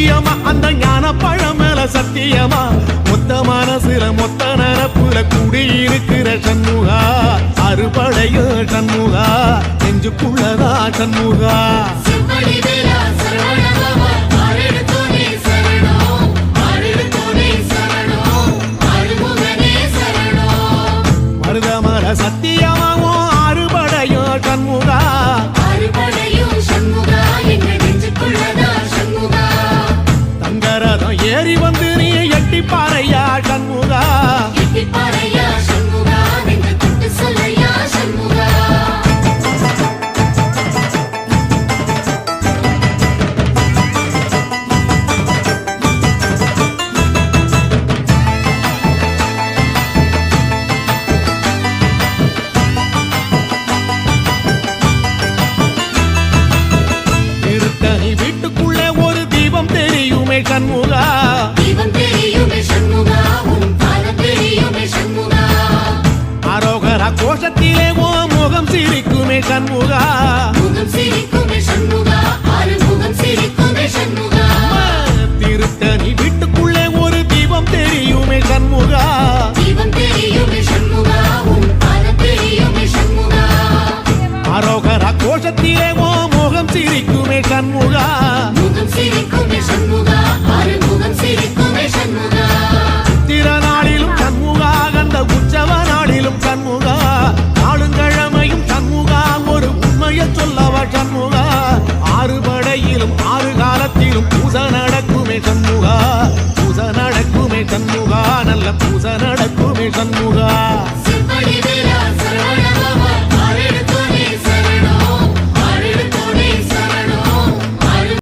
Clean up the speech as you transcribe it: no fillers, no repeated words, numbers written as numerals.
சத்தியமா அந்த ஞான பழம் மேல சத்தியமா மொத்த மனசுல மொத்த நரப்புல குடியிருக்கிற சண்முகா அறுபடையோ சண்முகா நெஞ்சுக்குள்ளதா சண்முகா மருதமர சத்தியமாவோ அறுபடையோ சண்முகா தங்கரதம் ஏறி வந்து நீ எட்டி பாறையா சண்முகா திருத்தணி வீட்டுக்குள்ளே ஒரு தீபம் தெரியுமே சண்முகா அரோகரா கோஷத்திலே ஓ முகம் சிரிக்குமே சண்முகா திருத்தணி வீட்டுக்குள்ளே ஒரு தீபம் தெரியுமே சண்முகா அரோகரா கோஷத்திலே ஓ முகம் சிரிக்குமே சண்முகா திருநாளிலும் சண்முகா கந்த உற்சவ நாளிலும் சண்முகா நாளுங்கிழமையும் சண்முகா ஒரு உண்மையை சொல்லவா சண்முகா ஆறுபடையிலும் ஆறு காலத்திலும் பூசை நடக்குமே சண்முகா பூசை நடக்குமே சண்முகா நல்ல பூசை நடக்குமே சண்முகா